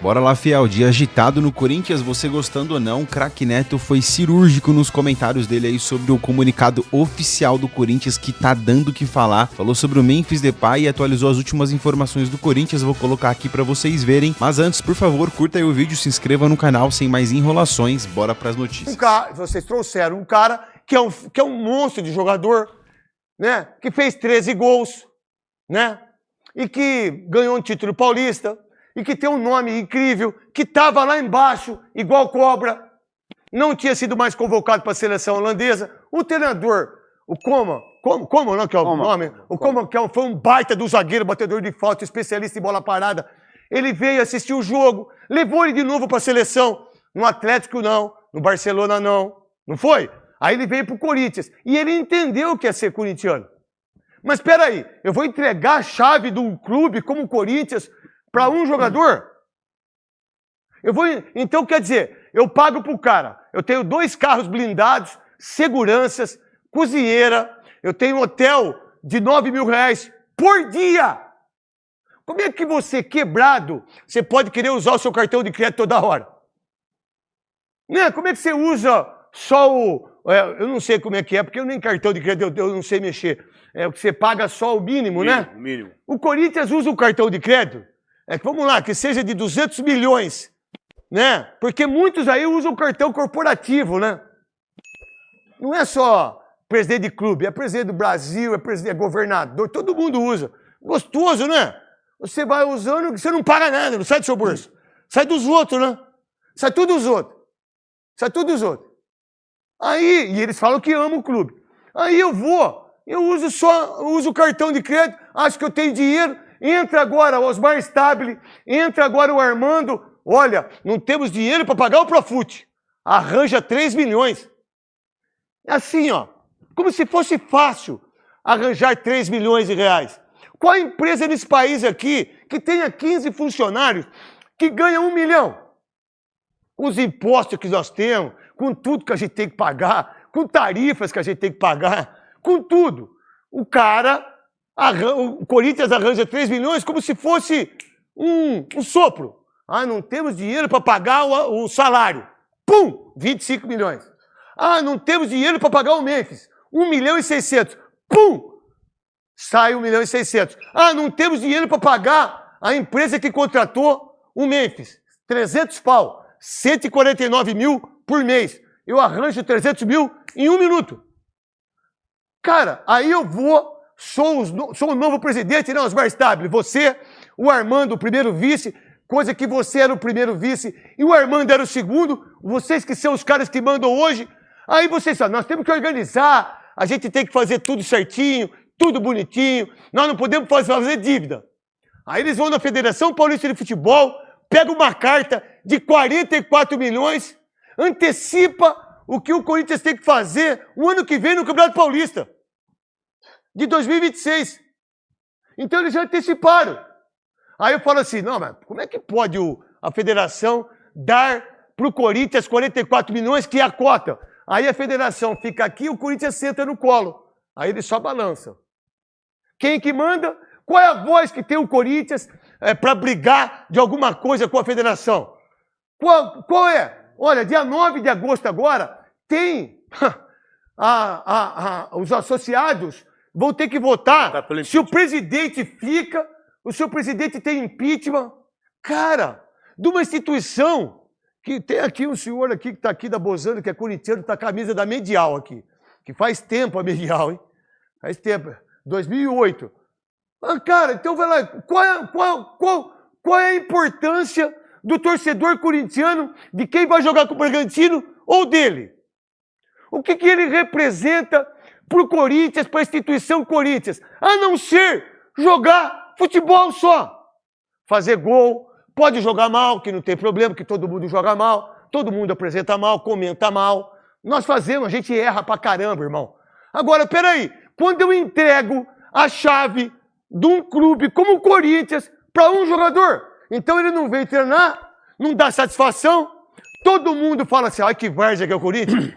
Bora lá, fiel. Dia agitado no Corinthians, você gostando ou não, Craque Neto foi cirúrgico nos comentários dele aí sobre o comunicado oficial do Corinthians que tá dando o que falar. Falou sobre o Memphis Depay e atualizou as últimas informações do Corinthians. Vou colocar aqui pra vocês verem. Mas antes, por favor, curta aí o vídeo, se inscreva no canal sem mais enrolações. Bora pras notícias. Vocês trouxeram um cara que é um monstro de jogador, né? Que fez 13 gols, né? E que ganhou um título paulista. E que tem um nome incrível, que estava lá embaixo, igual cobra, não tinha sido mais convocado para a seleção holandesa. O treinador, o Koeman, não que é o nome? O Koeman, foi um baita do zagueiro, batedor de falta, especialista em bola parada. Ele veio assistir o jogo, levou ele de novo para a seleção. No Atlético não, no Barcelona não foi? Aí ele veio para o Corinthians e ele entendeu o que é ser corintiano. Mas espera aí, eu vou entregar a chave de um clube como o Corinthians para um jogador? Então, quer dizer, eu pago pro cara. Eu tenho 2 carros blindados, seguranças, cozinheira. Eu tenho um hotel de R$9.000 por dia. Como é que você, quebrado, você pode querer usar o seu cartão de crédito toda hora? Né? Como é que você usa só o... eu não sei como é que é, porque eu nem cartão de crédito eu não sei mexer. É o que você paga só o mínimo, né? Mínimo. O Corinthians usa o cartão de crédito. Vamos lá, que seja de 200 milhões, né? Porque muitos aí usam o cartão corporativo, né? Não é só presidente de clube, é presidente do Brasil, é governador, todo mundo usa. Gostoso, né? Você vai usando, você não paga nada, não sai do seu bolso. Sai dos outros, né? Sai tudo dos outros. Sai tudo dos outros. Aí, e eles falam que amam o clube. Aí eu uso o cartão de crédito, acho que eu tenho dinheiro. Entra agora o Osmar Stabile, entra agora o Armando. Olha, não temos dinheiro para pagar o Profut. Arranja 3 milhões. É assim, ó, como se fosse fácil arranjar 3 milhões de reais. Qual a empresa nesse país aqui que tenha 15 funcionários que ganha 1 milhão? Com os impostos que nós temos, com tudo que a gente tem que pagar, com tarifas que a gente tem que pagar, com tudo. O Corinthians arranja 3 milhões como se fosse um sopro. Ah, não temos dinheiro para pagar o salário. Pum! 25 milhões. Ah, não temos dinheiro para pagar o Memphis. 1.600.000. Pum! Sai 1.600.000. Ah, não temos dinheiro para pagar a empresa que contratou o Memphis. 300 pau. 149 mil por mês. Eu arranjo 300 mil em 1 minuto. Cara, aí eu sou o novo presidente, né, Osmar Stabile? Você, o Armando, o primeiro vice, coisa que você era o primeiro vice e o Armando era o segundo, vocês que são os caras que mandam hoje. Aí vocês falam, nós temos que organizar, a gente tem que fazer tudo certinho, tudo bonitinho, nós não podemos fazer dívida. Aí eles vão na Federação Paulista de Futebol, pegam uma carta de 44 milhões, antecipa o que o Corinthians tem que fazer o ano que vem no Campeonato Paulista. De 2026. Então eles já anteciparam. Aí eu falo assim, não, mas como é que pode a federação dar para o Corinthians 44 milhões, que é a cota? Aí a federação fica aqui e o Corinthians senta no colo. Aí eles só balançam. Quem que manda? Qual é a voz que tem o Corinthians para brigar de alguma coisa com a federação? Qual é? Olha, dia 9 de agosto agora, tem os associados vão ter que votar se o presidente fica, o seu presidente tem impeachment. Cara, de uma instituição que tem aqui um senhor aqui que está aqui da Bozano, que é corintiano, está com a camisa da Medial aqui, que faz tempo a Medial, hein? Faz tempo, 2008. Ah, cara, então vai lá, qual é a importância do torcedor corintiano, de quem vai jogar com o Bragantino ou dele? O que ele representa para o Corinthians, para a instituição Corinthians, a não ser jogar futebol só. Fazer gol, pode jogar mal, que não tem problema, que todo mundo joga mal, todo mundo apresenta mal, comenta mal. Nós fazemos, a gente erra pra caramba, irmão. Agora, peraí, quando eu entrego a chave de um clube como o Corinthians para um jogador, então ele não vem treinar, não dá satisfação, todo mundo fala assim, ai que várzea que é o Corinthians.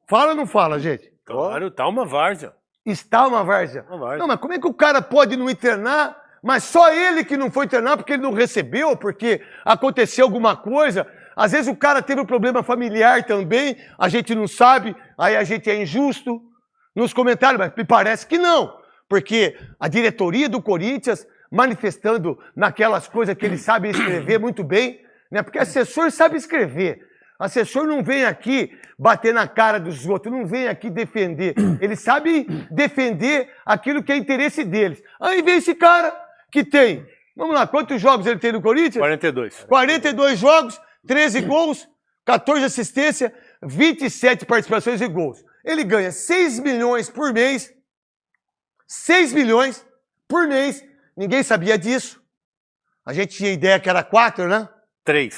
Fala ou não fala, gente? Claro, tá uma várzea. Está uma várzea. Uma várzea. Não, mas como é que o cara pode não ir treinar, Mas só ele que não foi treinar porque ele não recebeu, porque aconteceu alguma coisa. Às vezes o cara teve um problema familiar também, a gente não sabe, aí a gente é injusto nos comentários, mas me parece que não. Porque a diretoria do Corinthians, manifestando naquelas coisas que ele sabe escrever muito bem, né? Porque assessor sabe escrever. Assessor não vem aqui bater na cara dos outros, não vem aqui defender. Ele sabe defender aquilo que é interesse deles. Aí vem esse cara que tem, vamos lá, quantos jogos ele tem no Corinthians? 42. 42 jogos, 13 gols, 14 assistências, 27 participações e gols. Ele ganha 6 milhões por mês. 6 milhões por mês. Ninguém sabia disso. A gente tinha ideia que era 4, né? 3.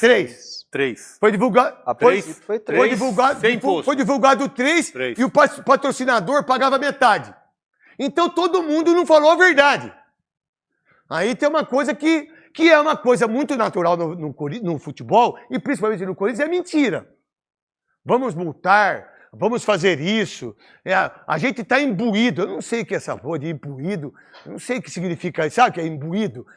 3. Foi divulgado. Foi 3. Foi divulgado. Foi divulgado 3 e o patrocinador pagava metade. Então todo mundo não falou a verdade. Aí tem uma coisa que é uma coisa muito natural no futebol, e principalmente no Corinthians, é mentira. Vamos multar, vamos fazer isso. A gente está imbuído. Eu não sei o que é essa porra de imbuído. Eu não sei o que significa, sabe o que é imbuído?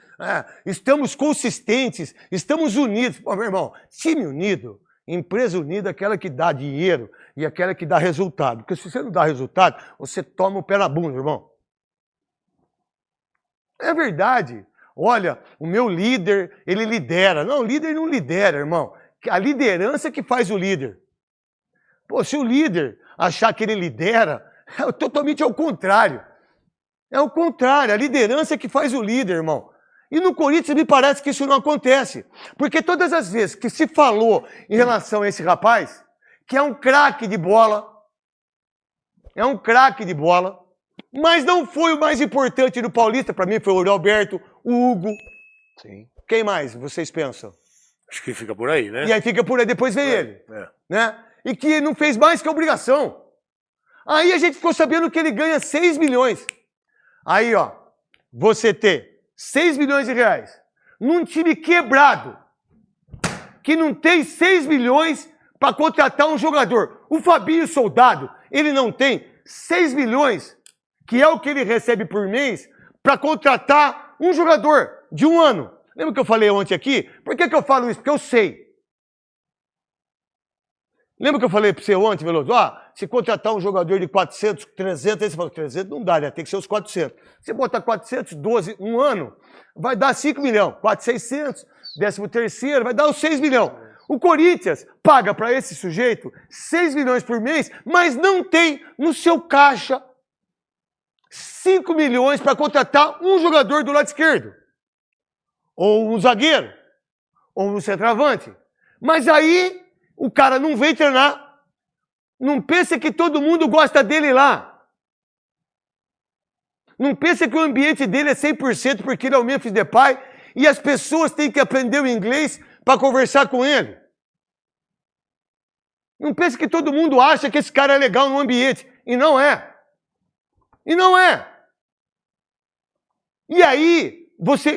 Estamos consistentes, estamos unidos. Pô, meu irmão, time unido, empresa unida é aquela que dá dinheiro e aquela que dá resultado. Porque se você não dá resultado, você toma o pé na bunda, irmão. É verdade. Olha, o meu líder, ele lidera. Não, o líder não lidera, irmão. A liderança é que faz o líder. Pô, se o líder achar que ele lidera, é totalmente ao contrário. É o contrário, a liderança é que faz o líder, irmão. E no Corinthians me parece que isso não acontece. Porque todas as vezes que se falou em relação a esse rapaz, que é um craque de bola, mas não foi o mais importante do Paulista, para mim foi o Alberto, o Hugo. Sim. Quem mais vocês pensam? Acho que fica por aí, né? E aí fica por aí, depois vem ele. Né? E que não fez mais que a obrigação. Aí a gente ficou sabendo que ele ganha 6 milhões. Aí, ó, você ter 6 milhões de reais num time quebrado, que não tem 6 milhões para contratar um jogador. O Fabinho Soldado, ele não tem 6 milhões, que é o que ele recebe por mês, para contratar um jogador de um ano. Lembra que eu falei ontem aqui? Por que eu falo isso? Porque eu sei. Lembra que eu falei para você ontem, Veloso? Se contratar um jogador de 400, 300, aí você fala, 300 não dá, né? Tem que ser os 400. Você botar 412, um ano, vai dar 5 milhões. 4,600, 13º, vai dar os 6 milhões. O Corinthians paga para esse sujeito 6 milhões por mês, mas não tem no seu caixa 5 milhões para contratar um jogador do lado esquerdo. Ou um zagueiro. Ou um centroavante. Mas aí o cara não vem treinar. Não pensa que todo mundo gosta dele lá. Não pensa que o ambiente dele é 100% porque ele é o Memphis Depay e as pessoas têm que aprender o inglês para conversar com ele. Não pensa que todo mundo acha que esse cara é legal no ambiente. E não é. E não é. E aí,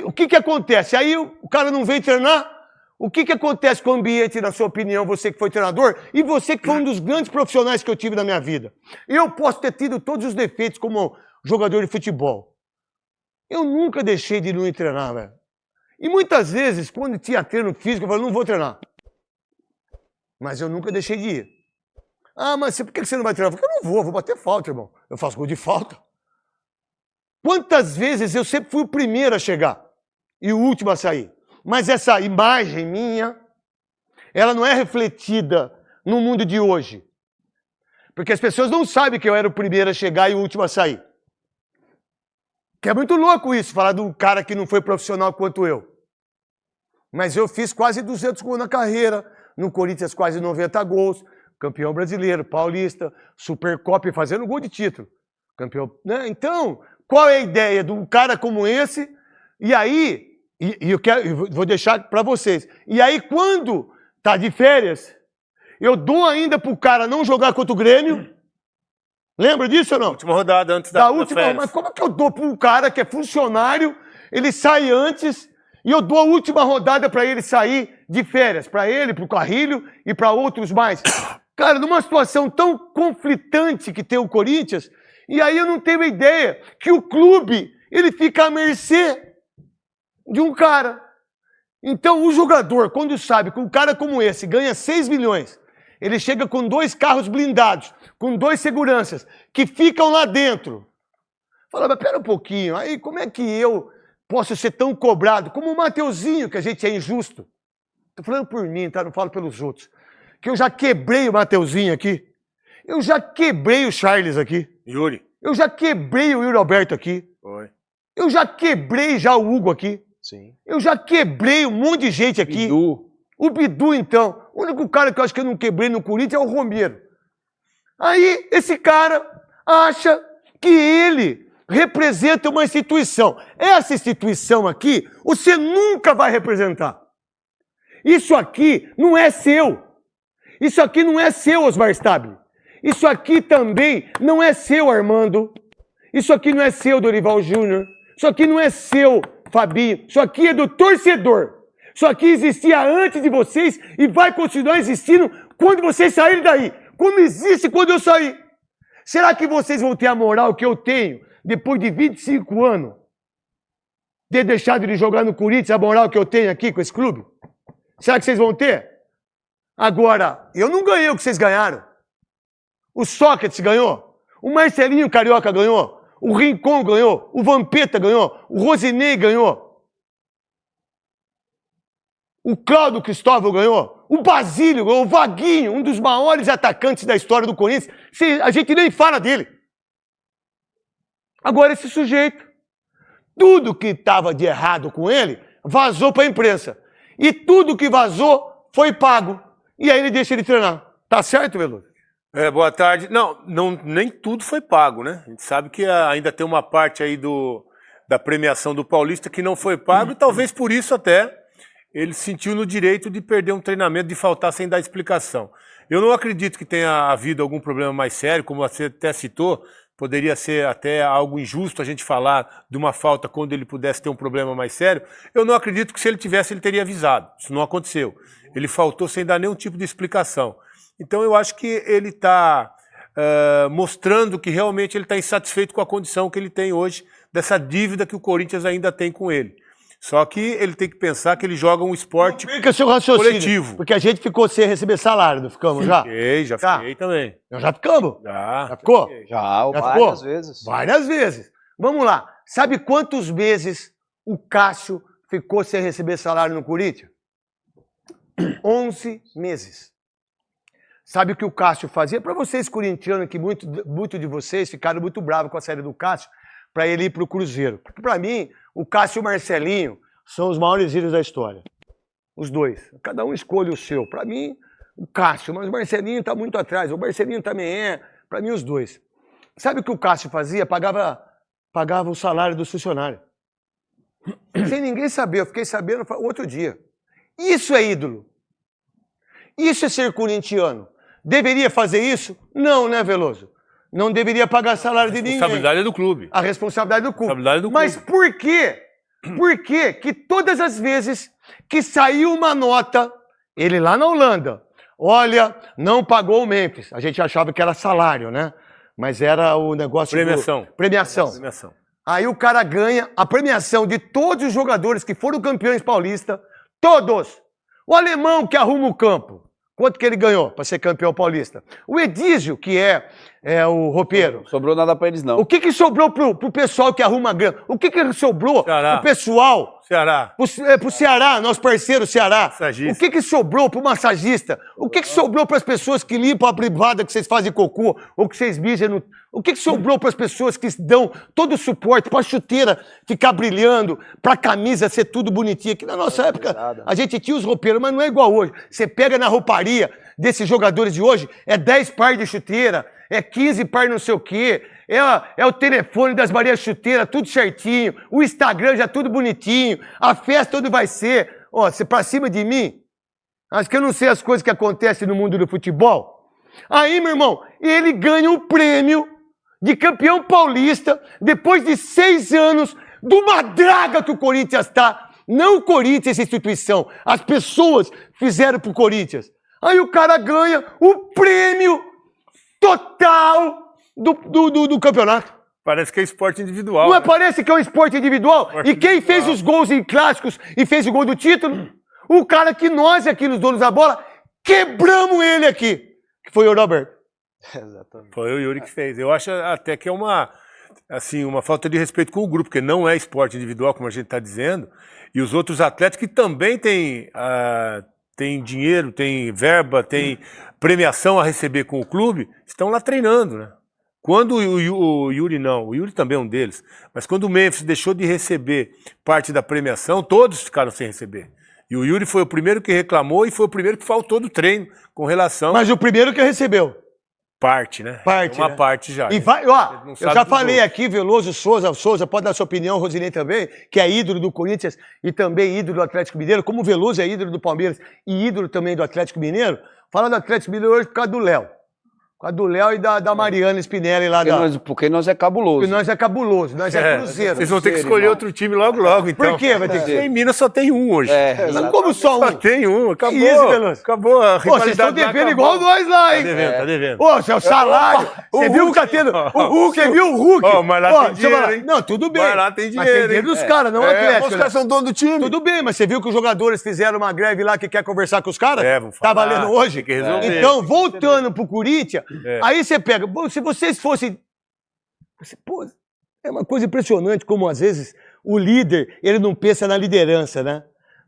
o que acontece? Aí o cara não vem treinar. O que acontece com o ambiente, na sua opinião, você que foi treinador e você que foi um dos grandes profissionais que eu tive na minha vida? Eu posso ter tido todos os defeitos como jogador de futebol. Eu nunca deixei de não ir treinar, velho. E muitas vezes, quando tinha treino físico, eu falei, não vou treinar. Mas eu nunca deixei de ir. Mas por que você não vai treinar? Porque eu não vou bater falta, irmão. Eu faço gol de falta. Quantas vezes eu sempre fui o primeiro a chegar e o último a sair? Mas essa imagem minha, ela não é refletida no mundo de hoje. Porque as pessoas não sabem que eu era o primeiro a chegar e o último a sair. Que é muito louco isso, falar de um cara que não foi profissional quanto eu. Mas eu fiz quase 200 gols na carreira, no Corinthians quase 90 gols, campeão brasileiro, paulista, Supercopa, fazendo gol de título. Campeão, né? Então, qual é a ideia de um cara como esse? E aí, eu vou deixar para vocês. E aí, quando tá de férias, eu dou ainda pro cara não jogar contra o Grêmio. Lembra disso ou não? Última rodada antes da última. férias. Mas como é que eu dou para um cara que é funcionário, ele sai antes e eu dou a última rodada para ele sair de férias, para ele, para o Carrilho e para outros mais? Cara, numa situação tão conflitante que tem o Corinthians, e aí eu não tenho ideia que o clube, ele fica à mercê de um cara. Então, o jogador, quando sabe que um cara como esse ganha 6 milhões, ele chega com 2 carros blindados, com 2 seguranças, que ficam lá dentro. Fala, mas pera um pouquinho, aí como é que eu posso ser tão cobrado como o Mateuzinho, que a gente é injusto? Tô falando por mim, tá? Não falo pelos outros. Que eu já quebrei o Mateuzinho aqui. Eu já quebrei o Charles aqui. Yuri. Eu já quebrei o Yuri Alberto aqui. Foi. Eu já quebrei já o Hugo aqui. Sim. Eu já quebrei um monte de gente aqui. Bidu. O Bidu, então. O único cara que eu acho que eu não quebrei no Corinthians é o Romero. Aí, esse cara acha que ele representa uma instituição. Essa instituição aqui, você nunca vai representar. Isso aqui não é seu. Isso aqui não é seu, Osmar Stabile. Isso aqui também não é seu, Armando. Isso aqui não é seu, Dorival Júnior. Isso aqui não é seu, Fabinho. Isso aqui é do torcedor. Isso aqui existia antes de vocês e vai continuar existindo quando vocês saírem daí. Como existe quando eu sair. Será que vocês vão ter a moral que eu tenho depois de 25 anos? Ter deixado de jogar no Corinthians, a moral que eu tenho aqui com esse clube? Será que vocês vão ter? Agora, eu não ganhei o que vocês ganharam. O Sócrates ganhou. O Marcelinho Carioca ganhou. O Rincon ganhou. O Vampeta ganhou. O Rosinei ganhou. O Cláudio Cristóvão ganhou. O Basílio ganhou. O Vaguinho, um dos maiores atacantes da história do Corinthians. A gente nem fala dele. Agora, esse sujeito, tudo que estava de errado com ele, vazou para a imprensa. E tudo que vazou foi pago. E aí ele deixa ele treinar. Tá certo, Veloso? Boa tarde. Não, nem tudo foi pago, né? A gente sabe que ainda tem uma parte aí da premiação do Paulista que não foi pago e talvez por isso até ele sentiu no direito de perder um treinamento, de faltar sem dar explicação. Eu não acredito que tenha havido algum problema mais sério, como você até citou, poderia ser até algo injusto a gente falar de uma falta quando ele pudesse ter um problema mais sério. Eu não acredito que se ele tivesse, ele teria avisado. Isso não aconteceu. Ele faltou sem dar nenhum tipo de explicação. Então eu acho que ele está mostrando que realmente ele está insatisfeito com a condição que ele tem hoje, dessa dívida que o Corinthians ainda tem com ele. Só que ele tem que pensar que ele joga um esporte coletivo. Porque a gente ficou sem receber salário, não ficamos já? Fiquei também. Nós já ficamos? Já ficou? Já várias vezes. Várias vezes. Vamos lá. Sabe quantos meses o Cássio ficou sem receber salário no Corinthians? 11 meses. Sabe o que o Cássio fazia? Para vocês corintianos, que muito de vocês ficaram muito bravos com a saída do Cássio, para ele ir para o Cruzeiro. Porque para mim, o Cássio e o Marcelinho são os maiores ídolos da história. Os dois. Cada um escolhe o seu. Para mim, o Cássio, mas o Marcelinho está muito atrás. O Marcelinho também é. Para mim, os dois. Sabe o que o Cássio fazia? Pagava o salário do funcionário. Sem ninguém saber. Eu fiquei sabendo outro dia. Isso é ídolo. Isso é ser corintiano. Deveria fazer isso? Não, né, Veloso? Não deveria pagar salário de ninguém. A responsabilidade é do clube. A responsabilidade do clube. Mas por quê? Por quê que todas as vezes que saiu uma nota, ele lá na Holanda, olha, não pagou o Memphis. A gente achava que era salário, né? Mas era o negócio... Premiação. Aí o cara ganha a premiação de todos os jogadores que foram campeões paulistas, todos. O alemão que arruma o campo. Quanto que ele ganhou para ser campeão paulista? O Edísio, que é o roupeiro. Não sobrou nada para eles, não. O que sobrou pro pessoal que arruma a grana? O que sobrou pro pessoal? Ceará. Pro Ceará, nosso parceiro Ceará. Massagista. O que sobrou pro massagista? O que sobrou para as pessoas que limpam a privada que vocês fazem cocô ou que vocês mijam no... O que sobrou para as pessoas que dão todo o suporte para a chuteira ficar brilhando, para a camisa ser tudo bonitinho? Que na nossa época a gente tinha os roupeiros, mas não é igual hoje. Você pega na rouparia desses jogadores de hoje, é 10 par de chuteira, é 15 par não sei o quê, é o telefone das Marias Chuteiras, tudo certinho, o Instagram já tudo bonitinho, a festa onde vai ser. Ó, você pra cima de mim? Acho que eu não sei as coisas que acontecem no mundo do futebol. Aí, meu irmão, ele ganha um prêmio de campeão paulista depois de 6 anos de uma draga que o Corinthians tá. Não o Corinthians, essa instituição. As pessoas fizeram pro Corinthians. Aí o cara ganha o prêmio total do campeonato. Parece que é esporte individual. Não né? parece que é um esporte individual? E quem fez os gols em clássicos e fez o gol do título? O cara que nós aqui, nos donos da bola, quebramos ele aqui. Que foi o Roberto. Exatamente. Foi o Yuri que fez. Eu acho até que é uma falta de respeito com o grupo, porque não é esporte individual, como a gente está dizendo, e os outros atletas que também têm dinheiro, têm verba, têm premiação a receber com o clube, estão lá treinando, né? Quando o Yuri não, o Yuri também é um deles, mas quando o Memphis deixou de receber parte da premiação, todos ficaram sem receber. E o Yuri foi o primeiro que reclamou e foi o primeiro que faltou do treino com relação... Mas o primeiro que recebeu. Parte, né? Parte, uma né? parte já. E vai, ó, Ele não eu sabe já dos falei outros. aqui, Veloso, Souza pode dar sua opinião, Rosinei também, que é ídolo do Corinthians e também ídolo do Atlético Mineiro, como o Veloso é ídolo do Palmeiras e ídolo também do Atlético Mineiro. Fala do Atlético Mineiro hoje por causa do Léo. Por causa do Léo e da Mariana Spinelli lá Porque nós é cabuloso. Porque nós é cabuloso, nós é Cruzeiro. Vocês vão ter que escolher outro time logo, então. Por quê vai ter que ser? Em Minas só tem um hoje. Não como só um. Só tem um, acabou. Isso, Veloso. Acabou a Pô, vocês estão rivalidade. devendo igual nós lá, hein? Tá devendo. Ô, seu salário. Você viu que tá tendo. O Hulk, você viu o Hulk? Ó, mas lá tem deixa eu dinheiro, falar. hein? Não, tudo bem. Mas lá tem Mas dinheiro, tem dinheiro hein? dos caras, não o Atlético. Os caras são dono do time. Tudo bem, mas você viu que os jogadores fizeram uma greve lá que quer conversar com os caras? Vamos Tá falar, valendo hoje? tem que resolver. Então, voltando pro Corinthians, aí você pega. Se vocês fossem. Pô, é uma coisa impressionante como às vezes o líder, ele não pensa na liderança, né?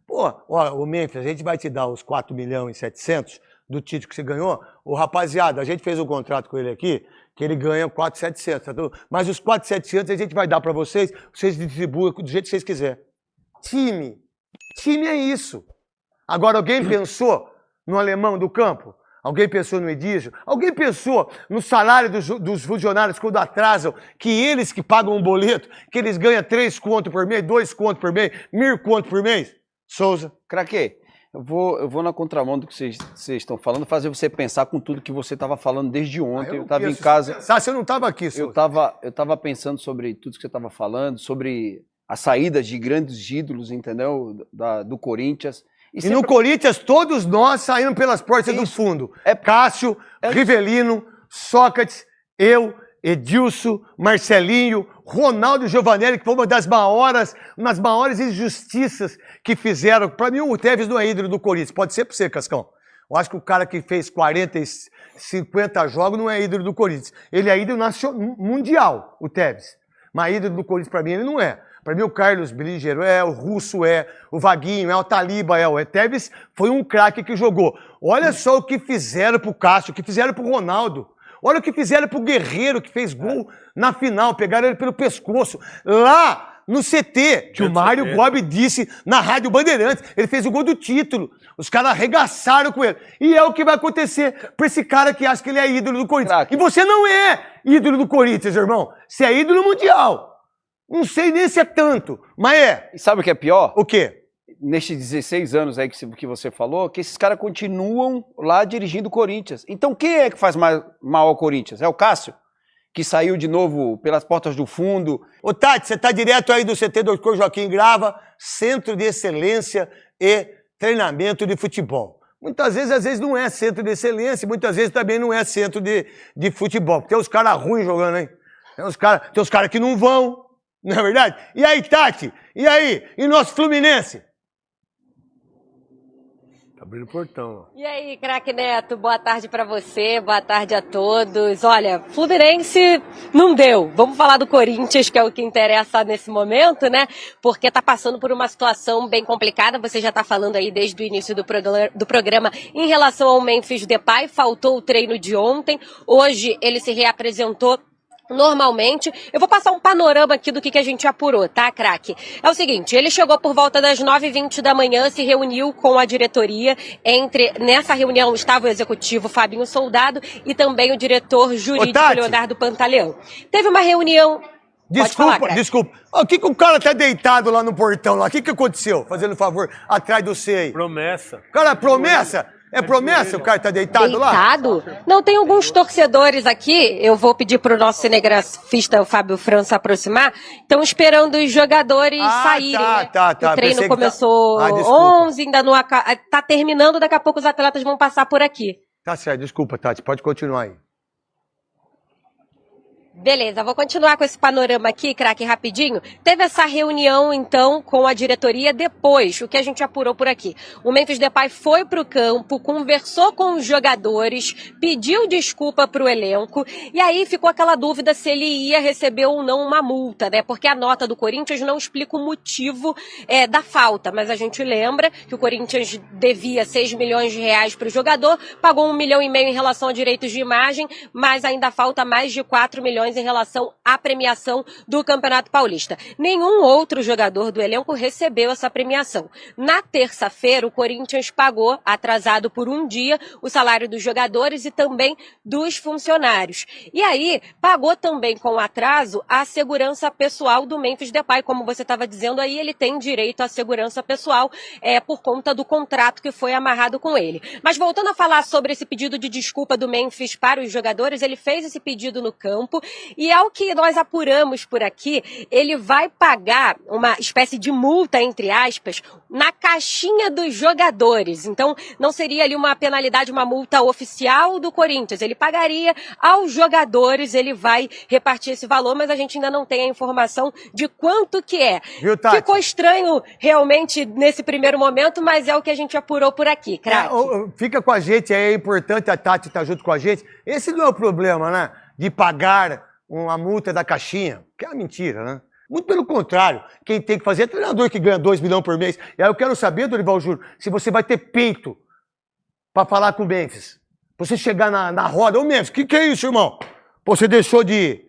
Pô, ó, o Memphis, a gente vai te dar os 4.700.000 do título que você ganhou. Ô, rapaziada, a gente fez um contrato com ele aqui, que ele ganha 4.700.000, tá tudo? Mas os 4.700.000 a gente vai dar pra vocês distribuem do jeito que vocês quiserem. Time é isso. Agora, alguém pensou no alemão do campo? Alguém pensou no Edígio? Alguém pensou no salário dos funcionários quando atrasam, que eles que pagam um boleto, que eles ganham 3 contos por mês, 2 contos por mês, 1.000 contos por mês? Souza. Craque, eu vou na contramão do que vocês estão falando, fazer você pensar com tudo que você estava falando desde ontem. Eu estava em casa. Você não estava aqui, Souza. Eu tava pensando sobre tudo que você estava falando, sobre a saída de grandes ídolos, entendeu? Do Corinthians. E no Corinthians, todos nós saímos pelas portas do fundo. Cássio, Rivelino, Sócrates, eu, Edilson, Marcelinho, Ronaldo Giovanelli, que foi uma das maiores injustiças que fizeram. Para mim, o Tevez não é ídolo do Corinthians. Pode ser para você, Cascão. Eu acho que o cara que fez 40 e 50 jogos não é ídolo do Corinthians. Ele é ídolo mundial, o Tevez. Mas ídolo do Corinthians, para mim, ele não é. Para mim, o Carlos Bridger o Russo o Vaguinho o Taliba o Tevez foi um craque que jogou. Olha só o que fizeram pro Cássio, o que fizeram pro Ronaldo. Olha o que fizeram pro Guerreiro, que fez gol na final, pegaram ele pelo pescoço. Lá no CT, que o Mário Gobi disse na Rádio Bandeirantes, ele fez o gol do título. Os caras arregaçaram com ele. E é o que vai acontecer pra esse cara que acha que ele é ídolo do Corinthians. Craque. E você não é ídolo do Corinthians, irmão. Você é ídolo mundial. Não sei nem se é tanto, mas é. E sabe o que é pior? O quê? Nestes 16 anos aí que você falou, que esses caras continuam lá dirigindo o Corinthians. Então quem é que faz mal ao Corinthians? É o Cássio? Que saiu de novo pelas portas do fundo. Ô Tati, você tá direto aí do CT Dr. Joaquim Grava, Centro de Excelência e Treinamento de Futebol. Muitas vezes, às vezes não é centro de excelência, muitas vezes também não é centro de futebol. Tem uns caras ruins jogando, hein? Tem uns cara que não vão. Não é verdade? E aí, Tati? E aí? E nosso Fluminense? Tá abrindo o portão, ó. E aí, craque Neto, boa tarde pra você, boa tarde a todos. Olha, Fluminense não deu. Vamos falar do Corinthians, que é o que interessa nesse momento, né? Porque tá passando por uma situação bem complicada. Você já tá falando aí desde o início do programa em relação ao Memphis Depay. Faltou o treino de ontem. Hoje ele se reapresentou normalmente. Eu vou passar um panorama aqui do que a gente apurou, tá, craque? É o seguinte, ele chegou por volta das 9h20 da manhã, se reuniu com a diretoria. Nessa reunião estava o executivo Fabinho Soldado e também o diretor jurídico Leonardo Pantaleão. Teve uma reunião... Desculpa. O que o cara tá deitado lá no portão lá? O que aconteceu? Fazendo favor, atrás do C aí. Promessa. Cara, promessa? É promessa? O cara tá deitado lá? Deitado? Não, tem alguns torcedores aqui, eu vou pedir pro nosso cinegrafista, o Fábio França, aproximar, estão esperando os jogadores saírem, né? O treino começou 11, ainda não tá terminando, daqui a pouco os atletas vão passar por aqui. Tá certo, desculpa, Tati, pode continuar aí. Beleza, vou continuar com esse panorama aqui, craque, rapidinho. Teve essa reunião, então, com a diretoria depois, o que a gente apurou por aqui. O Memphis Depay foi pro campo, conversou com os jogadores, pediu desculpa pro elenco, e aí ficou aquela dúvida se ele ia receber ou não uma multa, né? Porque a nota do Corinthians não explica o motivo da falta, mas a gente lembra que o Corinthians devia 6 milhões de reais pro jogador, pagou 1,5 milhão em relação a direitos de imagem, mas ainda falta mais de 4 milhões em relação à premiação do Campeonato Paulista. Nenhum outro jogador do elenco recebeu essa premiação. Na terça-feira, o Corinthians pagou, atrasado por um dia, o salário dos jogadores e também dos funcionários. E aí, pagou também com atraso a segurança pessoal do Memphis Depay. Como você estava dizendo aí, ele tem direito à segurança pessoal por conta do contrato que foi amarrado com ele. Mas voltando a falar sobre esse pedido de desculpa do Memphis para os jogadores, ele fez esse pedido no campo. E ao que nós apuramos por aqui, ele vai pagar uma espécie de multa, entre aspas, na caixinha dos jogadores. Então, não seria ali uma penalidade, uma multa oficial do Corinthians. Ele pagaria aos jogadores, ele vai repartir esse valor, mas a gente ainda não tem a informação de quanto que é. Viu, Tati? Ficou estranho realmente nesse primeiro momento, mas é o que a gente apurou por aqui, craque. Fica com a gente aí, é importante a Tati estar junto com a gente. Esse não é o problema, né? De pagar uma multa da caixinha, que é uma mentira, né? Muito pelo contrário, quem tem que fazer é treinador que ganha 2 milhões por mês. E aí eu quero saber, Dorival Júnior, se você vai ter peito pra falar com o Memphis. Você chegar na roda, ô Memphis, que é isso, irmão? Pô, você deixou de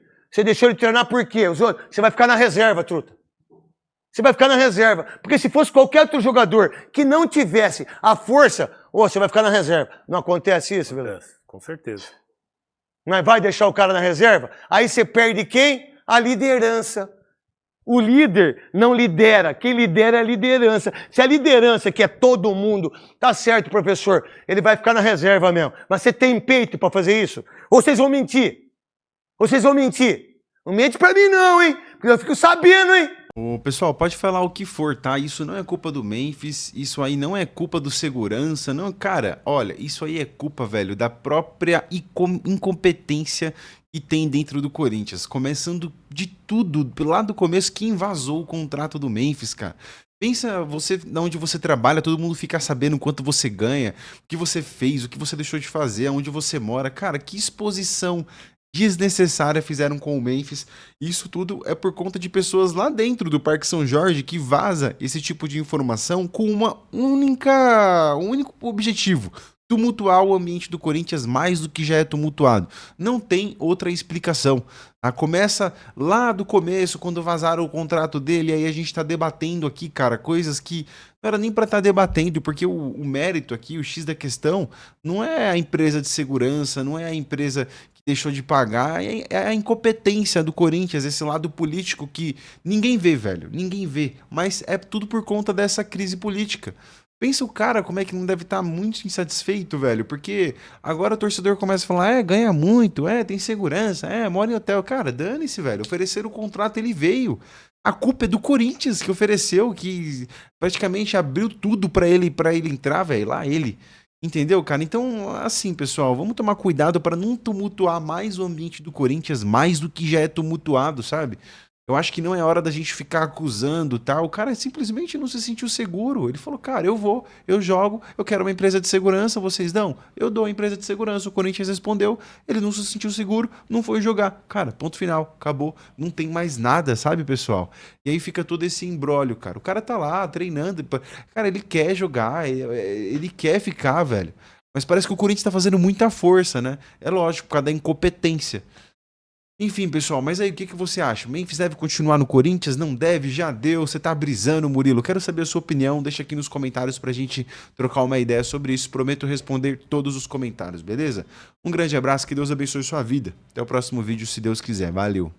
treinar por quê? Você vai ficar na reserva, truta. Você vai ficar na reserva. Porque se fosse qualquer outro jogador que não tivesse a força, você vai ficar na reserva. Não acontece isso, beleza? Com certeza. Mas vai deixar o cara na reserva? Aí você perde quem? A liderança. O líder não lidera. Quem lidera é a liderança. Se a liderança, que é todo mundo, tá certo, professor, ele vai ficar na reserva mesmo. Mas você tem peito pra fazer isso? Ou vocês vão mentir? Não mente pra mim não, hein? Porque eu fico sabendo, hein? Ô, pessoal, pode falar o que for, tá? Isso não é culpa do Memphis, isso aí não é culpa do segurança, não, cara, olha, isso aí é culpa, velho, da própria incompetência que tem dentro do Corinthians, começando de tudo, lá do começo, quem vazou o contrato do Memphis, cara. Pensa, você, onde você trabalha, todo mundo fica sabendo quanto você ganha, o que você fez, o que você deixou de fazer, onde você mora, cara, que exposição desnecessária fizeram com o Memphis. Isso tudo é por conta de pessoas lá dentro do Parque São Jorge que vaza esse tipo de informação com um único objetivo: tumultuar o ambiente do Corinthians mais do que já é tumultuado. Não tem outra explicação. Começa lá do começo, quando vazaram o contrato dele, aí a gente tá debatendo aqui, cara, coisas que não era nem pra estar debatendo, porque o mérito aqui, o X da questão, não é a empresa de segurança, não é a empresa que deixou de pagar, é a incompetência do Corinthians, esse lado político que ninguém vê, velho, ninguém vê, mas é tudo por conta dessa crise política. Pensa o cara como é que não deve estar muito insatisfeito, velho, porque agora o torcedor começa a falar, ganha muito, tem segurança, mora em hotel. Cara, dane-se, velho, ofereceram o contrato, ele veio. A culpa é do Corinthians que ofereceu, que praticamente abriu tudo pra ele entrar, velho, lá ele. Entendeu, cara? Então, assim, pessoal, vamos tomar cuidado para não tumultuar mais o ambiente do Corinthians, mais do que já é tumultuado, sabe? Eu acho que não é hora da gente ficar acusando, tá? O cara simplesmente não se sentiu seguro. Ele falou, cara, eu jogo, eu quero uma empresa de segurança, vocês dão? Eu dou a empresa de segurança. O Corinthians respondeu, ele não se sentiu seguro, não foi jogar. Cara, ponto final, acabou. Não tem mais nada, sabe, pessoal? E aí fica todo esse imbróglio, cara. O cara tá lá treinando, cara, ele quer jogar, ele quer ficar, velho. Mas parece que o Corinthians tá fazendo muita força, né? É lógico, por causa da incompetência. Enfim, pessoal, mas aí o que você acha? O Memphis deve continuar no Corinthians? Não deve? Já deu? Você tá brisando, Murilo? Quero saber a sua opinião. Deixa aqui nos comentários pra gente trocar uma ideia sobre isso. Prometo responder todos os comentários, beleza? Um grande abraço, que Deus abençoe sua vida. Até o próximo vídeo, se Deus quiser. Valeu!